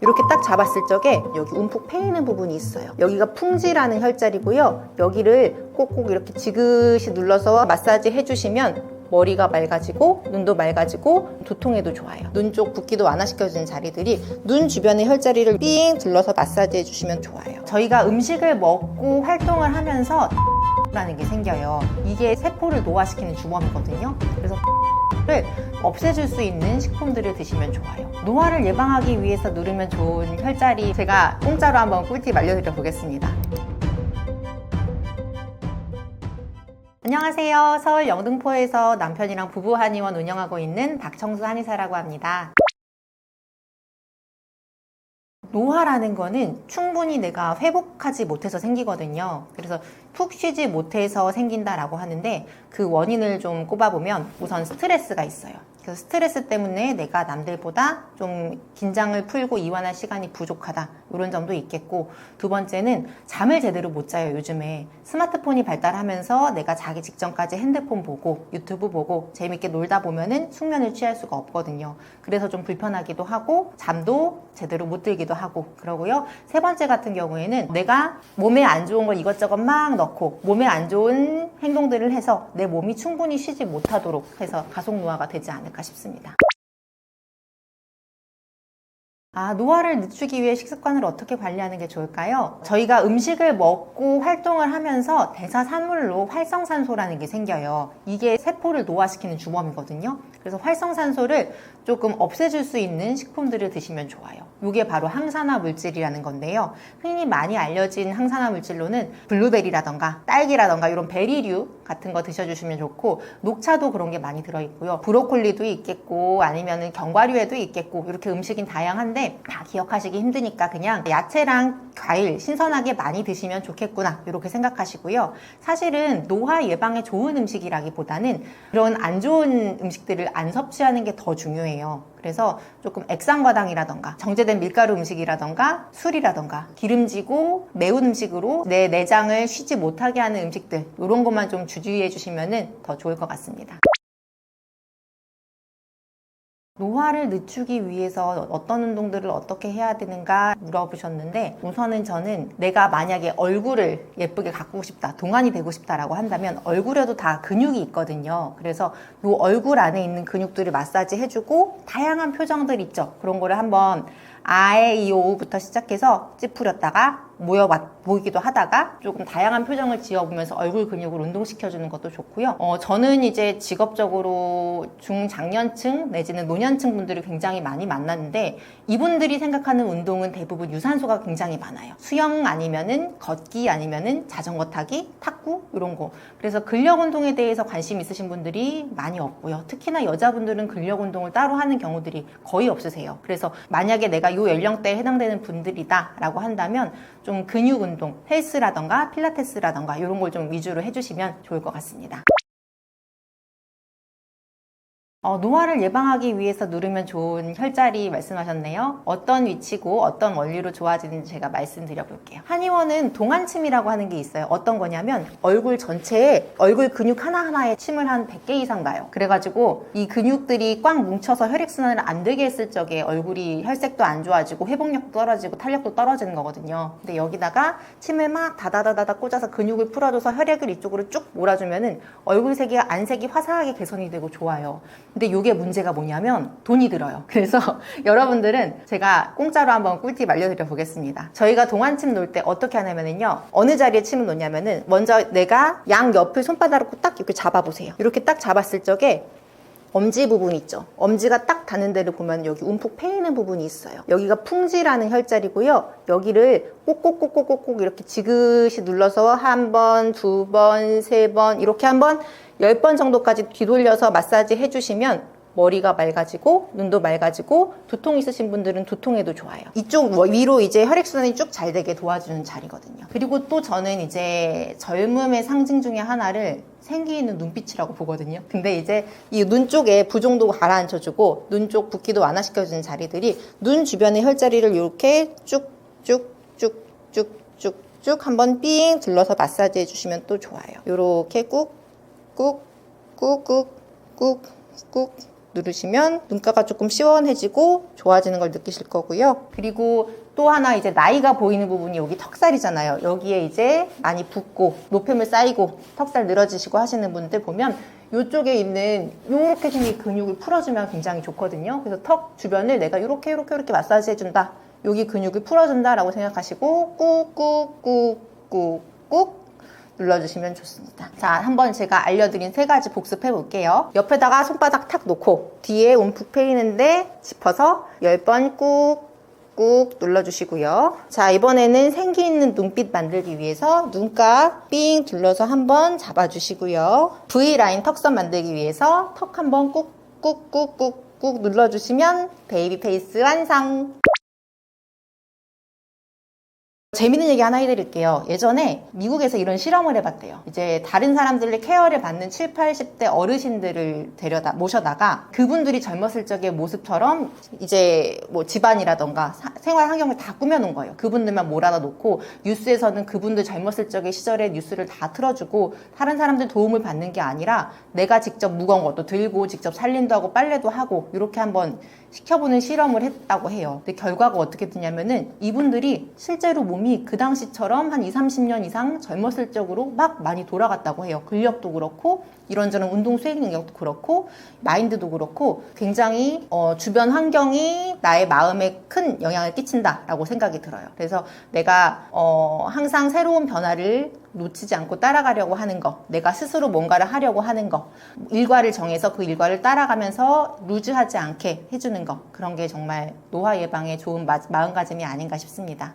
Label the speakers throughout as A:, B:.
A: 이렇게 딱 잡았을 적에 여기 움푹 패이는 부분이 있어요. 여기가 풍지라는 혈자리고요. 여기를 꼭꼭 이렇게 지그시 눌러서 마사지 해주시면 머리가 맑아지고 눈도 맑아지고 두통에도 좋아요. 눈 쪽 붓기도 완화시켜주는 자리들이 눈 주변의 혈자리를 삥 둘러서 마사지 해주시면 좋아요. 저희가 음식을 먹고 활동을 하면서 라는 게 생겨요. 이게 세포를 노화시키는 주범이거든요. 그래서 를 없애줄 수 있는 식품들을 드시면 좋아요. 노화를 예방하기 위해서 누르면 좋은 혈자리 제가 공짜로 한번 꿀팁 알려드려 보겠습니다. 안녕하세요. 서울 영등포에서 남편이랑 부부 한의원 운영하고 있는 박청수 한의사라고 합니다. 노화라는 거는 충분히 내가 회복하지 못해서 생기거든요. 그래서 푹 쉬지 못해서 생긴다라고 하는데 그 원인을 좀 꼽아보면 우선 스트레스가 있어요. 그래서 스트레스 때문에 내가 남들보다 좀 긴장을 풀고 이완할 시간이 부족하다 이런 점도 있겠고, 두 번째는 잠을 제대로 못 자요. 요즘에 스마트폰이 발달하면서 내가 자기 직전까지 핸드폰 보고 유튜브 보고 재밌게 놀다 보면은 숙면을 취할 수가 없거든요. 그래서 좀 불편하기도 하고 잠도 제대로 못 들기도 하고 그러고요. 세 번째 같은 경우에는 내가 몸에 안 좋은 걸 이것저것 막 넣고 몸에 안 좋은 행동들을 해서 내 몸이 충분히 쉬지 못하도록 해서 가속 노화가 되지 않을까 싶습니다. 노화를 늦추기 위해 식습관을 어떻게 관리하는 게 좋을까요? 저희가 음식을 먹고 활동을 하면서 대사산물로 활성산소라는 게 생겨요. 이게 세포를 노화시키는 주범이거든요. 그래서 활성산소를 조금 없애줄 수 있는 식품들을 드시면 좋아요. 이게 바로 항산화 물질이라는 건데요. 흔히 많이 알려진 항산화 물질로는 블루베리라던가 딸기라던가 이런 베리류 같은 거 드셔주시면 좋고, 녹차도 그런 게 많이 들어있고요. 브로콜리도 있겠고 아니면은 견과류에도 있겠고, 이렇게 음식이 다양한데 다 기억하시기 힘드니까 그냥 야채랑 과일 신선하게 많이 드시면 좋겠구나 이렇게 생각하시고요. 사실은 노화 예방에 좋은 음식이라기보다는 그런 안 좋은 음식들을 안 섭취하는 게 더 중요해요. 그래서 조금 액상과당이라던가 정제된 밀가루 음식이라던가 술이라던가 기름지고 매운 음식으로 내 내장을 쉬지 못하게 하는 음식들, 이런 것만 좀 주의해 주시면 더 좋을 것 같습니다. 노화를 늦추기 위해서 어떤 운동들을 어떻게 해야 되는가 물어보셨는데, 우선은 저는 내가 만약에 얼굴을 예쁘게 가꾸고 싶다, 동안이 되고 싶다라고 한다면 얼굴에도 다 근육이 있거든요. 그래서 이 얼굴 안에 있는 근육들을 마사지 해주고 다양한 표정들 있죠. 그런 거를 한번 아에 이 오부터 시작해서 찌푸렸다가 모여 보이기도 하다가 조금 다양한 표정을 지어보면서 얼굴 근육을 운동시켜주는 것도 좋고요. 저는 이제 직업적으로 중장년층 내지는 노년층 분들을 굉장히 많이 만났는데, 이분들이 생각하는 운동은 대부분 유산소가 굉장히 많아요. 수영 아니면은 걷기 아니면은 자전거 타기, 탁구 이런 거. 그래서 근력 운동에 대해서 관심 있으신 분들이 많이 없고요. 특히나 여자분들은 근력 운동을 따로 하는 경우들이 거의 없으세요. 그래서 만약에 내가 이 연령대에 해당되는 분들이다 라고 한다면 좀 근육 운동, 헬스라던가 필라테스라던가 이런 걸 좀 위주로 해주시면 좋을 것 같습니다. 노화를 예방하기 위해서 누르면 좋은 혈자리 말씀하셨네요. 어떤 위치고 어떤 원리로 좋아지는지 제가 말씀드려 볼게요. 한의원은 동안침이라고 하는 게 있어요. 어떤 거냐면 얼굴 전체에 얼굴 근육 하나하나에 침을 한 100개 이상 놔요. 그래가지고 이 근육들이 꽉 뭉쳐서 혈액순환을 안 되게 했을 적에 얼굴이 혈색도 안 좋아지고 회복력도 떨어지고 탄력도 떨어지는 거거든요. 근데 여기다가 침을 막 다다다다다 꽂아서 근육을 풀어줘서 혈액을 이쪽으로 쭉 몰아주면은 얼굴 색이 안색이 화사하게 개선이 되고 좋아요. 근데 이게 문제가 뭐냐면 돈이 들어요. 그래서 여러분들은 제가 공짜로 한번 꿀팁 알려드려 보겠습니다. 저희가 동안침 놓을 때 어떻게 하냐면요, 어느 자리에 침을 놓냐면은 먼저 내가 양 옆을 손바닥으로 딱 이렇게 잡아보세요. 이렇게 딱 잡았을 적에 엄지 부분 있죠. 엄지가 딱 닿는 데를 보면 여기 움푹 패이는 부분이 있어요. 여기가 풍지라는 혈자리고요. 여기를 꼭꼭꼭꼭꼭 이렇게 지그시 눌러서 한 번, 두 번, 세 번 이렇게 한번 10번 정도까지 뒤돌려서 마사지 해주시면 머리가 맑아지고 눈도 맑아지고 두통 있으신 분들은 두통에도 좋아요. 이쪽 위로 이제 혈액순환이 쭉 잘 되게 도와주는 자리거든요. 그리고 또 저는 이제 젊음의 상징 중에 하나를 생기 있는 눈빛이라고 보거든요. 근데 이제 이 눈 쪽에 부종도 가라앉혀주고 눈 쪽 붓기도 완화시켜주는 자리들이 눈 주변의 혈자리를 이렇게 쭉쭉쭉쭉쭉쭉 한번 삥 둘러서 마사지 해주시면 또 좋아요. 이렇게 꾹꾹 꾹꾹 꾹꾹 누르시면 눈가가 조금 시원해지고 좋아지는 걸 느끼실 거고요. 그리고 또 하나 이제 나이가 보이는 부분이 여기 턱살이잖아요. 여기에 이제 많이 붓고 노폐물 쌓이고 턱살 늘어지시고 하시는 분들 보면 이쪽에 있는 이렇게 생긴 근육을 풀어주면 굉장히 좋거든요. 그래서 턱 주변을 내가 이렇게 마사지 해준다. 여기 근육을 풀어준다라고 생각하시고 꾹꾹꾹꾹꾹 눌러주시면 좋습니다. 자, 한번 제가 알려드린 3가지 복습해 볼게요. 옆에다가 손바닥 탁 놓고 뒤에 움푹 패이는데 짚어서 10번 꾹꾹 눌러주시고요. 자, 이번에는 생기 있는 눈빛 만들기 위해서 눈가 삥 둘러서 한번 잡아주시고요. V라인 턱선 만들기 위해서 턱 한번 꾹꾹꾹꾹꾹 눌러주시면 베이비 페이스 완성! 재밌는 얘기 하나 해드릴게요. 예전에 미국에서 이런 실험을 해봤대요. 이제 다른 사람들의 케어를 받는 7, 80대 어르신들을 모셔다가 그분들이 젊었을 적의 모습처럼 이제 뭐 집안이라던가 생활 환경을 다 꾸며놓은 거예요. 그분들만 몰아다 놓고 뉴스에서는 그분들 젊었을 적의 시절의 뉴스를 다 틀어주고 다른 사람들 도움을 받는 게 아니라 내가 직접 무거운 것도 들고 직접 살림도 하고 빨래도 하고 이렇게 한번 시켜보는 실험을 했다고 해요. 근데 결과가 어떻게 되냐면은 이분들이 실제로 몸이 그 당시처럼 한 20, 30년 이상 젊었을 적으로 막 많이 돌아갔다고 해요. 근력도 그렇고 이런저런 운동 수행 능력도 그렇고 마인드도 그렇고 굉장히 주변 환경이 나의 마음에 큰 영향을 끼친다라고 생각이 들어요. 그래서 내가 항상 새로운 변화를 놓치지 않고 따라가려고 하는 거, 내가 스스로 뭔가를 하려고 하는 거, 일과를 정해서 그 일과를 따라가면서 루즈하지 않게 해주는 거, 그런 게 정말 노화 예방에 좋은 마음가짐이 아닌가 싶습니다.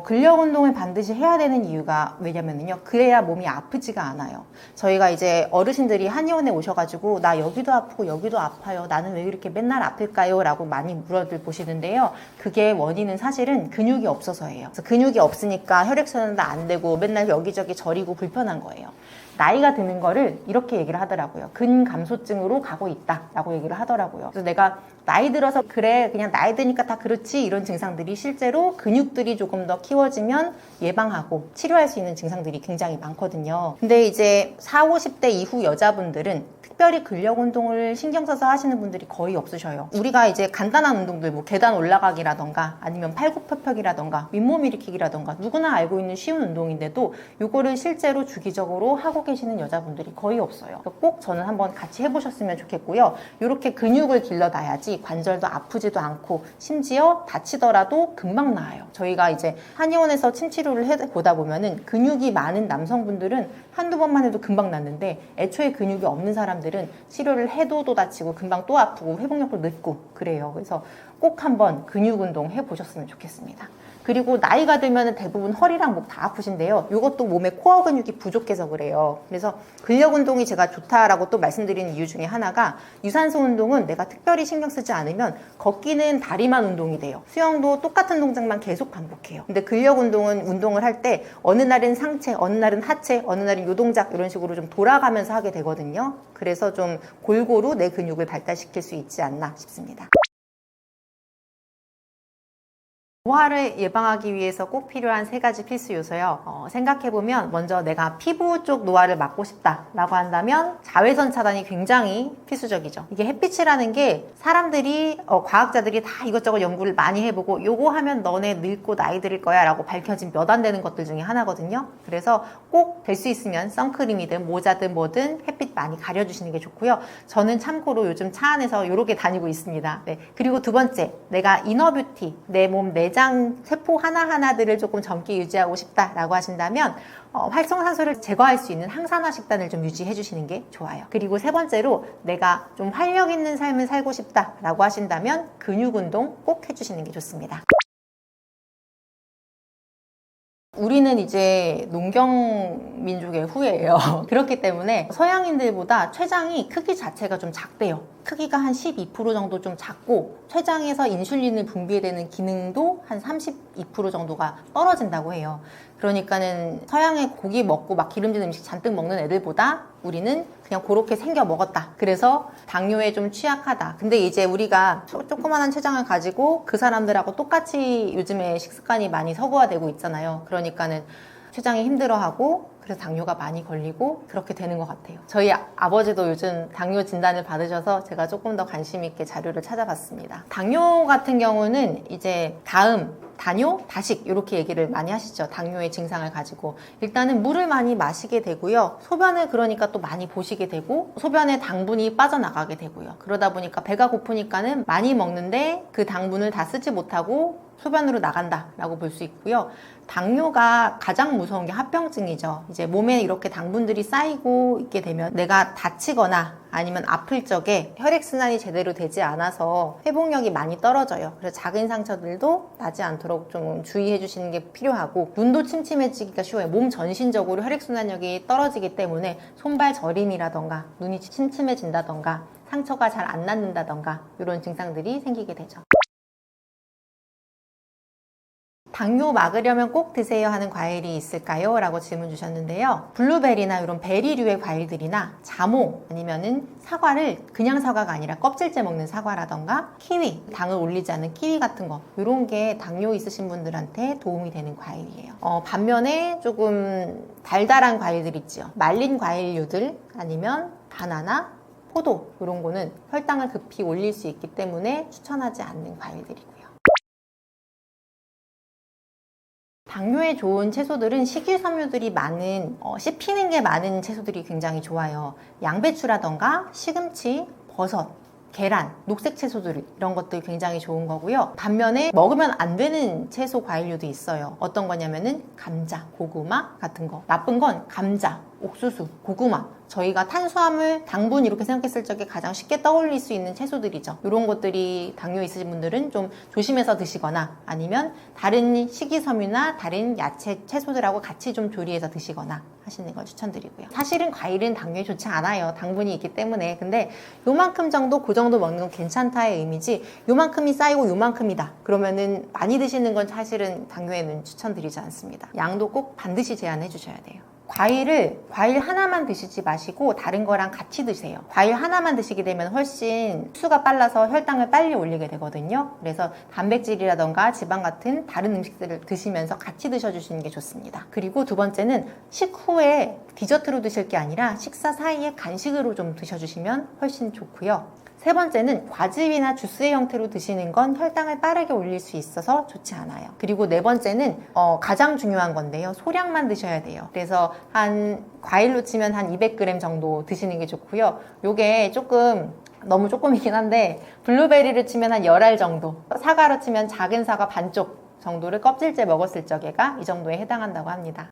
A: 근력 운동을 반드시 해야 되는 이유가 왜냐면요. 그래야 몸이 아프지가 않아요. 저희가 이제 어르신들이 한의원에 오셔가지고 나 여기도 아프고 여기도 아파요. 나는 왜 이렇게 맨날 아플까요? 라고 많이 물어들 보시는데요. 그게 원인은 사실은 근육이 없어서예요. 그래서 근육이 없으니까 혈액순환도 안 되고 맨날 여기저기 저리고 불편한 거예요. 나이가 드는 거를 이렇게 얘기를 하더라고요. 근감소증으로 가고 있다라고 얘기를 하더라고요. 그래서 내가 나이 들어서 그래 그냥 나이 드니까 다 그렇지 이런 증상들이 실제로 근육들이 조금 더 키워지면 예방하고 치료할 수 있는 증상들이 굉장히 많거든요. 근데 이제 40, 50대 이후 여자분들은 특별히 근력 운동을 신경 써서 하시는 분들이 거의 없으셔요. 우리가 이제 간단한 운동들 뭐 계단 올라가기라던가 아니면 팔굽혀펴기라던가 윗몸 일으키기라던가 누구나 알고 있는 쉬운 운동인데도 이거를 실제로 주기적으로 하고 계시는 여자분들이 거의 없어요. 꼭 저는 한번 같이 해보셨으면 좋겠고요. 이렇게 근육을 길러놔야지 관절도 아프지도 않고 심지어 다치더라도 금방 나아요. 저희가 이제 한의원에서 침치료를 해보다 보면은 근육이 많은 남성분들은 한두 번만 해도 금방 낫는데 애초에 근육이 없는 사람들은 치료를 해도 또 다치고 금방 또 아프고 회복력도 늦고 그래요. 그래서 꼭 한번 근육 운동 해보셨으면 좋겠습니다. 그리고 나이가 들면 대부분 허리랑 목 다 아프신데요. 이것도 몸에 코어 근육이 부족해서 그래요. 그래서 근력 운동이 제가 좋다라고 또 말씀드리는 이유 중에 하나가 유산소 운동은 내가 특별히 신경 쓰지 않으면 걷기는 다리만 운동이 돼요. 수영도 똑같은 동작만 계속 반복해요. 근데 근력 운동은 운동을 할 때 어느 날은 상체, 어느 날은 하체, 어느 날은 요 동작 이런 식으로 좀 돌아가면서 하게 되거든요. 그래서 좀 골고루 내 근육을 발달시킬 수 있지 않나 싶습니다. 노화를 예방하기 위해서 꼭 필요한 3가지 필수 요소요. 생각해보면 먼저 내가 피부 쪽 노화를 막고 싶다라고 한다면 자외선 차단이 굉장히 필수적이죠. 이게 햇빛이라는 게 사람들이 과학자들이 다 이것저것 연구를 많이 해보고 요거 하면 너네 늙고 나이 들을 거야 라고 밝혀진 몇 안 되는 것들 중에 하나거든요. 그래서 꼭 될 수 있으면 선크림이든 모자든 뭐든 햇빛 많이 가려주시는 게 좋고요. 저는 참고로 요즘 차 안에서 요렇게 다니고 있습니다. 네. 그리고 두 번째, 내가 이너뷰티, 내 몸 내장 세포 하나하나들을 조금 젊게 유지하고 싶다라고 하신다면 활성산소를 제거할 수 있는 항산화 식단을 좀 유지해 주시는 게 좋아요. 그리고 세 번째로 내가 좀 활력 있는 삶을 살고 싶다라고 하신다면 근육 운동 꼭 해주시는 게 좋습니다. 우리는 이제 농경 민족의 후예예요. 그렇기 때문에 서양인들보다 췌장이 크기 자체가 좀 작대요. 크기가 한 12% 정도 좀 작고 췌장에서 인슐린을 분비해내는 기능도 한 32% 정도가 떨어진다고 해요. 그러니까는 서양의 고기 먹고 막 기름진 음식 잔뜩 먹는 애들보다 우리는 그냥 그렇게 생겨 먹었다. 그래서 당뇨에 좀 취약하다. 근데 이제 우리가 조그만한 췌장을 가지고 그 사람들하고 똑같이 요즘에 식습관이 많이 서구화되고 있잖아요. 그러니까는 췌장이 힘들어하고 그래서 당뇨가 많이 걸리고 그렇게 되는 것 같아요. 저희 아버지도 요즘 당뇨 진단을 받으셔서 제가 조금 더 관심 있게 자료를 찾아봤습니다. 당뇨 같은 경우는 이제 다음 단요, 다식 이렇게 얘기를 많이 하시죠. 당뇨의 증상을 가지고 일단은 물을 많이 마시게 되고요. 소변을 그러니까 또 많이 보시게 되고 소변에 당분이 빠져나가게 되고요. 그러다 보니까 배가 고프니까는 많이 먹는데 그 당분을 다 쓰지 못하고 소변으로 나간다라고 볼 수 있고요. 당뇨가 가장 무서운 게 합병증이죠. 이제 몸에 이렇게 당분들이 쌓이고 있게 되면 내가 다치거나 아니면 아플 적에 혈액순환이 제대로 되지 않아서 회복력이 많이 떨어져요. 그래서 작은 상처들도 나지 않도록 좀 주의해 주시는 게 필요하고 눈도 침침해지기가 쉬워요. 몸 전신적으로 혈액순환력이 떨어지기 때문에 손발 저림이라던가 눈이 침침해진다던가 상처가 잘 안 낫는다던가 이런 증상들이 생기게 되죠. 당뇨 막으려면 꼭 드세요 하는 과일이 있을까요? 라고 질문 주셨는데요. 블루베리나 이런 베리류의 과일들이나 자몽 아니면은 사과를 그냥 사과가 아니라 껍질째 먹는 사과라던가 키위, 당을 올리지 않은 키위 같은 거 이런 게 당뇨 있으신 분들한테 도움이 되는 과일이에요. 반면에 조금 달달한 과일들 있죠. 말린 과일류들 아니면 바나나, 포도 이런 거는 혈당을 급히 올릴 수 있기 때문에 추천하지 않는 과일들이고요. 당뇨에 좋은 채소들은 식이섬유들이 많은 씹히는 게 많은 채소들이 굉장히 좋아요. 양배추라던가 시금치, 버섯, 계란, 녹색 채소들 이런 것들이 굉장히 좋은 거고요. 반면에 먹으면 안 되는 채소 과일류도 있어요. 어떤 거냐면은 감자, 고구마 같은 거. 나쁜 건 감자, 옥수수, 고구마. 저희가 탄수화물, 당분 이렇게 생각했을 적에 가장 쉽게 떠올릴 수 있는 채소들이죠. 이런 것들이 당뇨 있으신 분들은 좀 조심해서 드시거나 아니면 다른 식이섬유나 다른 야채, 채소들하고 같이 좀 조리해서 드시거나 하시는 걸 추천드리고요. 사실은 과일은 당뇨에 좋지 않아요. 당분이 있기 때문에. 근데 요만큼 정도, 그 정도 먹는 건 괜찮다의 의미지 요만큼이 쌓이고 요만큼이다. 그러면은 많이 드시는 건 사실은 당뇨에는 추천드리지 않습니다. 양도 꼭 반드시 제한해 주셔야 돼요. 과일 하나만 드시지 마시고 다른 거랑 같이 드세요. 과일 하나만 드시게 되면 훨씬 흡수가 빨라서 혈당을 빨리 올리게 되거든요. 그래서 단백질이라던가 지방 같은 다른 음식들을 드시면서 같이 드셔주시는 게 좋습니다. 그리고 두 번째는 식후에 디저트로 드실 게 아니라 식사 사이에 간식으로 좀 드셔주시면 훨씬 좋고요. 세 번째는 과즙이나 주스의 형태로 드시는 건 혈당을 빠르게 올릴 수 있어서 좋지 않아요. 그리고 네 번째는 가장 중요한 건데요. 소량만 드셔야 돼요. 그래서 한 과일로 치면 한 200g 정도 드시는 게 좋고요. 요게 너무 조금이긴 한데 블루베리를 치면 한 10알 정도, 사과로 치면 작은 사과 반쪽 정도를 껍질째 먹었을 적에가 이 정도에 해당한다고 합니다.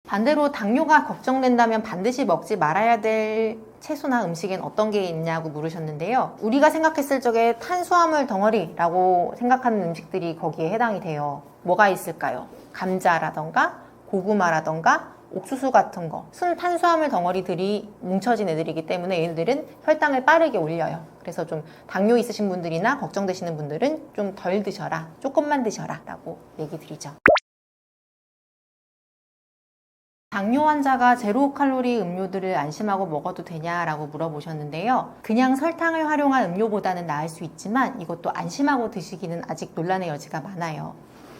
A: 반대로 당뇨가 걱정된다면 반드시 먹지 말아야 될 채소나 음식엔 어떤 게 있냐고 물으셨는데요. 우리가 생각했을 적에 탄수화물 덩어리라고 생각하는 음식들이 거기에 해당이 돼요. 뭐가 있을까요? 감자라던가 고구마라던가 옥수수 같은 거. 순 탄수화물 덩어리들이 뭉쳐진 애들이기 때문에 얘네들은 혈당을 빠르게 올려요. 그래서 좀 당뇨 있으신 분들이나 걱정되시는 분들은 좀 덜 드셔라, 조금만 드셔라 라고 얘기 드리죠. 당뇨 환자가 제로 칼로리 음료들을 안심하고 먹어도 되냐라고 물어보셨는데요. 그냥 설탕을 활용한 음료보다는 나을 수 있지만 이것도 안심하고 드시기는 아직 논란의 여지가 많아요.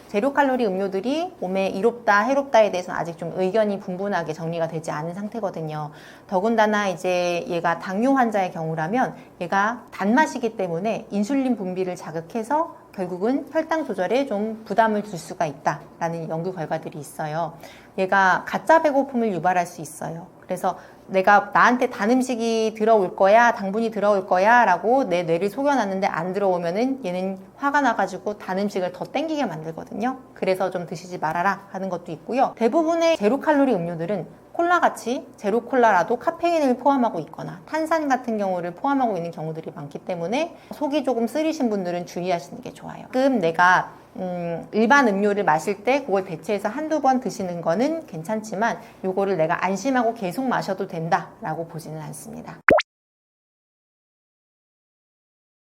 A: 제로 칼로리 음료들이 몸에 이롭다 해롭다에 대해서는 아직 좀 의견이 분분하게 정리가 되지 않은 상태거든요. 더군다나 이제 얘가 당뇨 환자의 경우라면 얘가 단맛이기 때문에 인슐린 분비를 자극해서 결국은 혈당 조절에 좀 부담을 줄 수가 있다라는 연구 결과들이 있어요. 얘가 가짜 배고픔을 유발할 수 있어요. 그래서 내가 나한테 단 음식이 들어올 거야, 당분이 들어올 거야 라고 내 뇌를 속여놨는데 안 들어오면은 얘는 화가 나가지고 단 음식을 더 땡기게 만들거든요. 그래서 좀 드시지 말아라 하는 것도 있고요. 대부분의 제로 칼로리 음료들은 콜라같이 제로 콜라라도 카페인을 포함하고 있거나 탄산 같은 경우를 포함하고 있는 경우들이 많기 때문에 속이 조금 쓰리신 분들은 주의하시는 게 좋아요. 가끔 내가 일반 음료를 마실 때 그걸 대체해서 한두 번 드시는 거는 괜찮지만 요거를 내가 안심하고 계속 마셔도 된다라고 보지는 않습니다.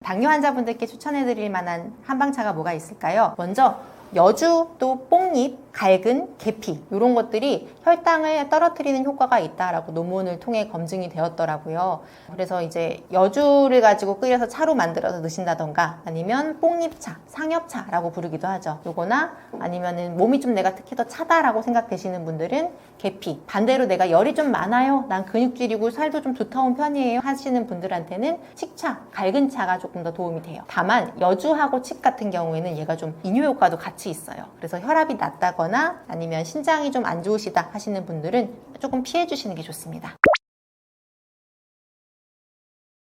A: 당뇨 환자분들께 추천해드릴 만한 한방차가 뭐가 있을까요? 먼저 여주, 또 뽕잎, 갈근, 계피 이런 것들이 혈당을 떨어뜨리는 효과가 있다라고 논문을 통해 검증이 되었더라고요. 그래서 이제 여주를 가지고 끓여서 차로 만들어서 드신다던가 아니면 뽕잎차, 상엽차라고 부르기도 하죠. 요거나 아니면은 몸이 좀 내가 특히 더 차다라고 생각되시는 분들은 계피, 반대로 내가 열이 좀 많아요, 난 근육질이고 살도 좀 두터운 편이에요 하시는 분들한테는 칡차, 갈근차가 조금 더 도움이 돼요. 다만 여주하고 칡 같은 경우에는 얘가 좀 이뇨 효과도 같이 있어요. 그래서 혈압이 낮다거나 아니면 신장이 좀 안 좋으시다 하시는 분들은 조금 피해 주시는 게 좋습니다.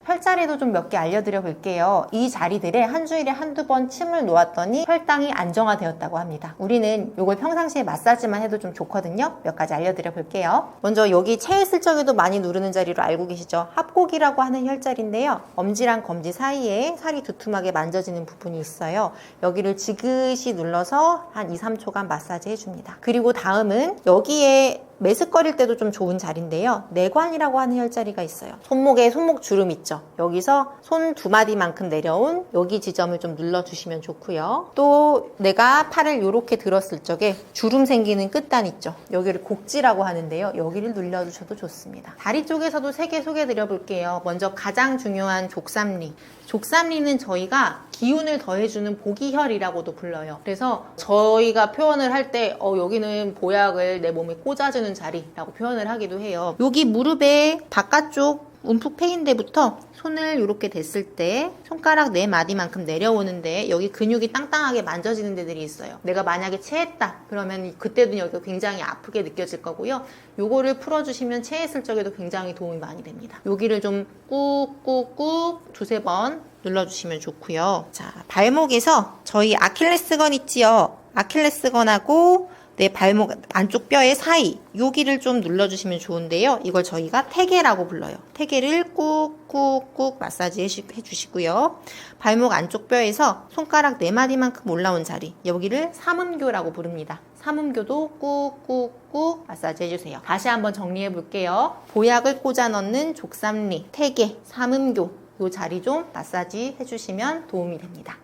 A: 혈자리도 좀 몇 개 알려드려 볼게요. 이 자리들에 한 주일에 한두 번 침을 놓았더니 혈당이 안정화되었다고 합니다. 우리는 이걸 평상시에 마사지만 해도 좀 좋거든요. 몇 가지 알려드려 볼게요. 먼저 여기 체해 있을 적에도 많이 누르는 자리로 알고 계시죠? 합곡이라고 하는 혈자리인데요. 엄지랑 검지 사이에 살이 두툼하게 만져지는 부분이 있어요. 여기를 지그시 눌러서 한 2, 3초간 마사지 해줍니다. 그리고 다음은 여기에 메스꺼릴 때도 좀 좋은 자리인데요. 내관이라고 하는 혈자리가 있어요. 손목에 손목 주름 있죠. 여기서 손 2마디만큼 내려온 여기 지점을 좀 눌러주시면 좋고요. 또 내가 팔을 이렇게 들었을 적에 주름 생기는 끝단 있죠. 여기를 곡지라고 하는데요. 여기를 눌러주셔도 좋습니다. 다리 쪽에서도 3개 소개해드려 볼게요. 먼저 가장 중요한 족삼리. 족삼리는 저희가 기운을 더해주는 보기혈이라고도 불러요. 그래서 저희가 표현을 할 때 여기는 보약을 내 몸에 꽂아주는 자리라고 표현을 하기도 해요. 여기 무릎의 바깥쪽 움푹 패인 데부터 손을 이렇게 댔을 때 손가락 4마디만큼 내려오는데 여기 근육이 땅땅하게 만져지는 데들이 있어요. 내가 만약에 체했다 그러면 그때도 여기가 굉장히 아프게 느껴질 거고요. 요거를 풀어주시면 체했을 적에도 굉장히 도움이 많이 됩니다. 여기를 좀 꾹꾹꾹 2-3번 눌러주시면 좋고요. 자, 발목에서 저희 아킬레스건 있지요. 아킬레스건하고 내 발목 안쪽 뼈의 사이 여기를 좀 눌러주시면 좋은데요. 이걸 저희가 태계라고 불러요. 태계를 꾹꾹꾹 마사지 해주시고요. 발목 안쪽 뼈에서 손가락 4마디만큼 올라온 자리 여기를 삼음교라고 부릅니다. 삼음교도 꾹꾹꾹 마사지 해주세요. 다시 한번 정리해 볼게요. 보약을 꽂아 넣는 족삼리, 태계, 삼음교 이 자리 좀 마사지 해주시면 도움이 됩니다.